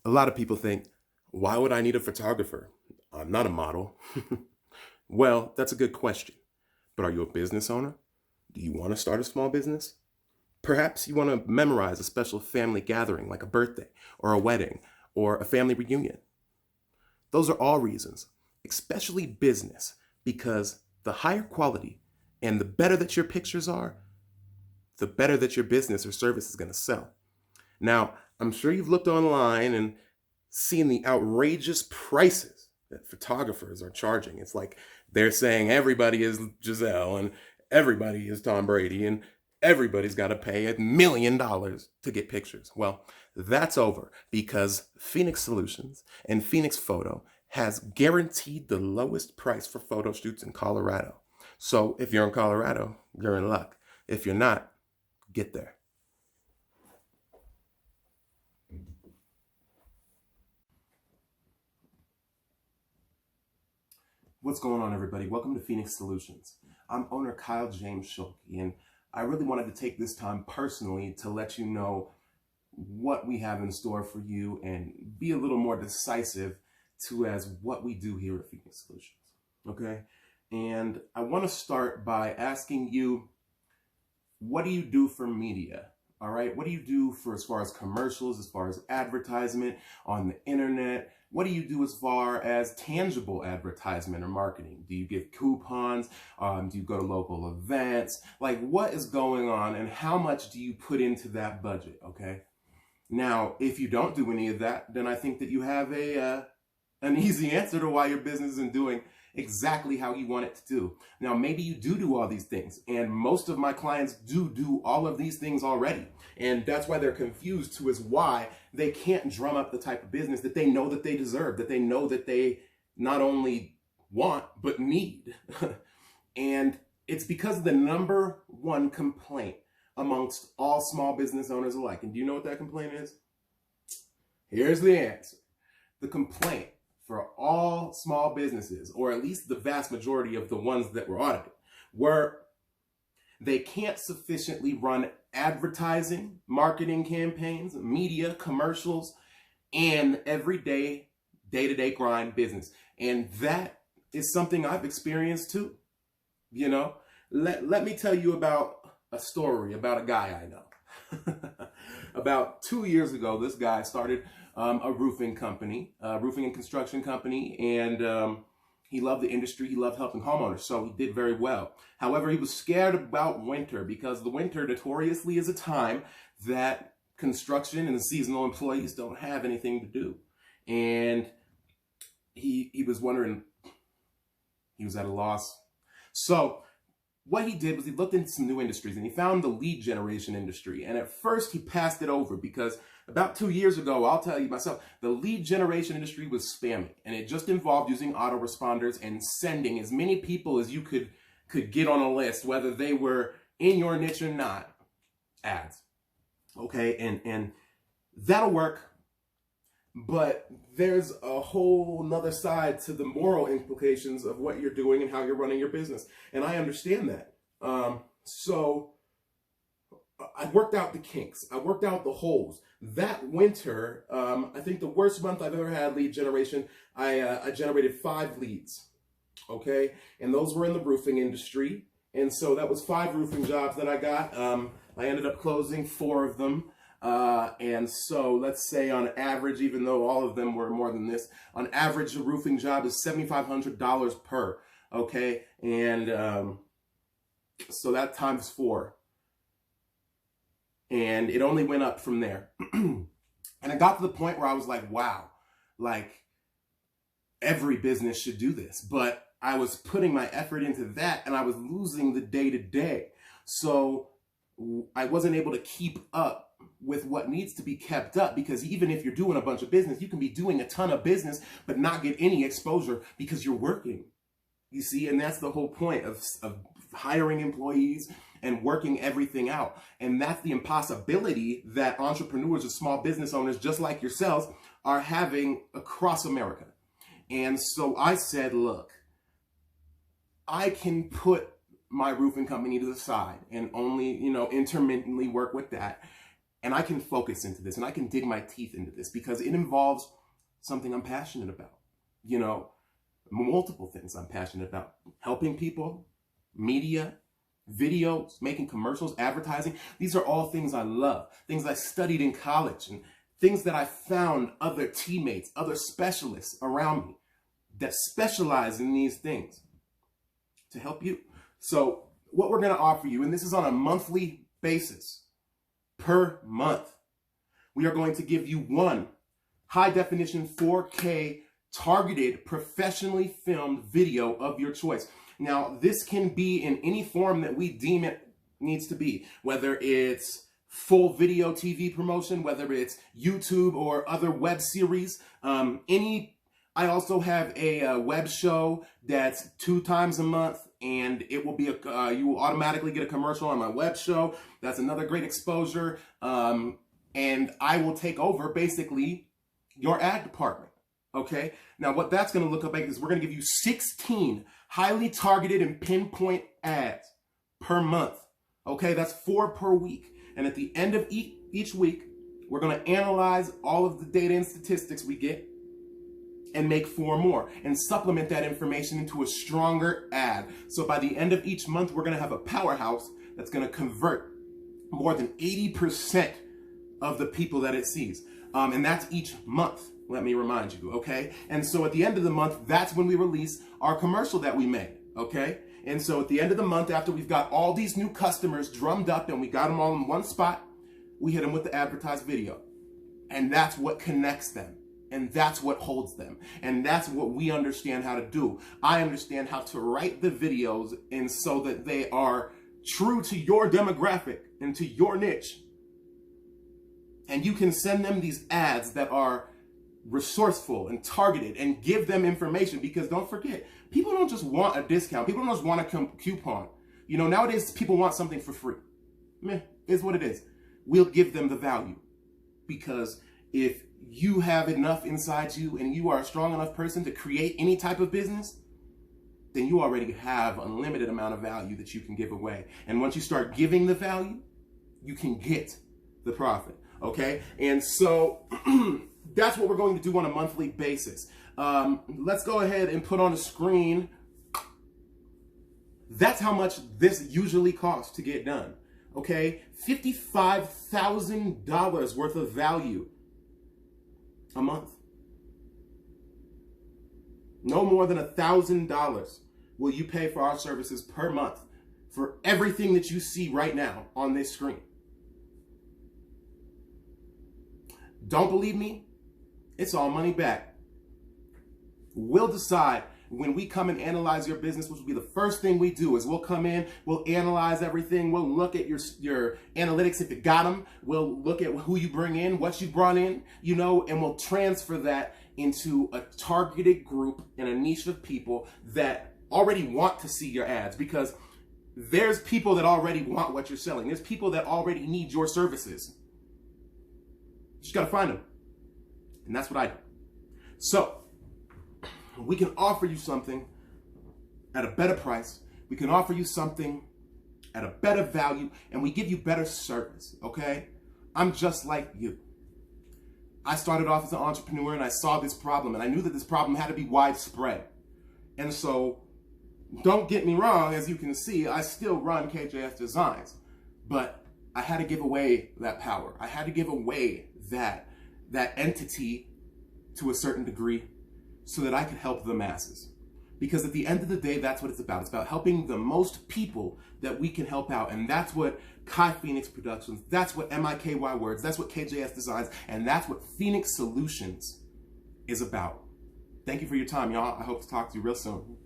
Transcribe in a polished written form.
A lot of people think, why would I need a photographer? I'm not a model. Well, that's a good question. But are you a business owner? Do you want to start a small business? Perhaps you want to memorize a special family gathering like a birthday or a wedding or a family reunion. Those are all reasons, especially business, because the higher quality and the better that your pictures are, the better that your business or service is going to sell. Now, I'm sure you've looked online and seen the outrageous prices that photographers are charging. It's like they're saying everybody is Giselle and everybody is Tom Brady and everybody's got to pay $1 million to get pictures. Well, that's over because Phoenix Solutions and Phoenix Photo has guaranteed the lowest price for photo shoots in Colorado. So if you're in Colorado, you're in luck. If you're not, get there. What's going on, everybody? Welcome to Phoenix Solutions. I'm owner Kyle James Schulke, and I really wanted to take this time personally to let you know what we have in store for you and be a little more decisive to as what we do here at Phoenix Solutions. Okay? And I want to start by asking you, what do you do for media? All right, what do you do for as far as commercials, as far as advertisement on the internet? What do you do as far as tangible advertisement or marketing? Do you give coupons? Do you go to local events? Like, what is going on and how much do you put into that budget? Okay. Now, if you don't do any of that, then I think that you have an easy answer to why your business isn't doing exactly how you want it to do. Now, maybe you do all these things, and most of my clients do all of these things already. And that's why they're confused to is why they can't drum up the type of business that they know that they deserve, that they know that they not only want, but need. And it's because of the number one complaint amongst all small business owners alike. And do you know what that complaint is? Here's the answer. The complaint for all small businesses, or at least the vast majority of the ones that were audited, were they can't sufficiently run advertising, marketing campaigns, media, commercials, and everyday, day-to-day grind business. And that is something I've experienced too. You know, let me tell you about a story about a guy I know. About 2 years ago, this guy started a roofing company, roofing and construction company, and he loved the industry. He loved helping homeowners, so he did very well. However, he was scared about winter because the winter notoriously is a time that construction and the seasonal employees don't have anything to do. And he was wondering, he was at a loss. So what he did was he looked into some new industries and he found the lead generation industry. And at first he passed it over because about 2 years ago, I'll tell you myself, the lead generation industry was spammy, and it just involved using autoresponders and sending as many people as you could get on a list, whether they were in your niche or not, ads. Okay, and that'll work, but there's a whole nother side to the moral implications of what you're doing and how you're running your business, and I understand that. So I worked out the kinks. I worked out the holes. That winter, I think the worst month I've ever had lead generation, I generated 5 leads, okay? And those were in the roofing industry. And so that was 5 roofing jobs that I got. I ended up closing 4 of them. And so let's say on average, even though all of them were more than this, on average, a roofing job is $7,500 per, okay? And so that times 4. And it only went up from there. And I got to the point where I was like, wow, like every business should do this. But I was putting my effort into that and I was losing the day to day. So I wasn't able to keep up with what needs to be kept up, because even if you're doing a bunch of business, you can be doing a ton of business, but not get any exposure because you're working. You see, and that's the whole point of hiring employees and working everything out. And that's the impossibility that entrepreneurs or small business owners, just like yourselves, are having across America. And so I said, look, I can put my roofing company to the side and only, intermittently work with that. And I can focus into this and I can dig my teeth into this because it involves something I'm passionate about. You know, multiple things I'm passionate about. Helping people, media, videos, making commercials, advertising. These are all things I love, things I studied in college, and things that I found other teammates, other specialists around me that specialize in these things to help you. So what we're going to offer you, and this is on a monthly basis, per month, we are going to give you one high definition 4K targeted, professionally filmed video of your choice. Now, this can be in any form that we deem it needs to be, whether it's full video TV promotion, whether it's YouTube or other web series, I also have a web show that's 2 times a month, and it will be you will automatically get a commercial on my web show. That's another great exposure. And I will take over basically your ad department. Okay. Now what that's going to look like is we're going to give you 16 highly targeted and pinpoint ads per month. Okay. That's 4 per week. And at the end of each week, we're going to analyze all of the data and statistics we get and make 4 more and supplement that information into a stronger ad. So by the end of each month, we're going to have a powerhouse that's going to convert more than 80% of the people that it sees. And that's each month, let me remind you, okay? And so at the end of the month, that's when we release our commercial that we made, okay? And so at the end of the month, after we've got all these new customers drummed up and we got them all in one spot, we hit them with the advertised video. And that's what connects them. And that's what holds them. And that's what we understand how to do. I understand how to write the videos and so that they are true to your demographic and to your niche. And you can send them these ads that are resourceful and targeted and give them information, because don't forget, people don't just want a discount. People don't just want a coupon. You know, nowadays people want something for free. Meh, it's what it is. We'll give them the value, because if you have enough inside you and you are a strong enough person to create any type of business, then you already have an unlimited amount of value that you can give away. And once you start giving the value, you can get the profit. Okay, and so that's what we're going to do on a monthly basis. Let's go ahead and put on a screen. That's how much this usually costs to get done. Okay, $55,000 worth of value a month. No more than $1,000 will you pay for our services per month for everything that you see right now on this screen. Don't believe me? It's all money back. We'll decide when we come and analyze your business, which will be the first thing we do, is we'll come in, we'll analyze everything, we'll look at your analytics if you got them, we'll look at who you bring in, what you brought in, you know, and we'll transfer that into a targeted group and a niche of people that already want to see your ads, because there's people that already want what you're selling. There's people that already need your services. You just got to find them. And that's what I do. So we can offer you something at a better price. We can offer you something at a better value, and we give you better service, okay? I'm just like you. I started off as an entrepreneur, and I saw this problem, and I knew that this problem had to be widespread. And so don't get me wrong, as you can see, I still run KJS Designs, but I had to give away that power. I had to give away that entity to a certain degree so that I could help the masses. Because at the end of the day, that's what it's about. It's about helping the most people that we can help out. And that's what Kai Phoenix Productions, that's what MIKY Words, that's what KJS Designs, and that's what Phoenix Solutions is about. Thank you for your time, y'all. I hope to talk to you real soon.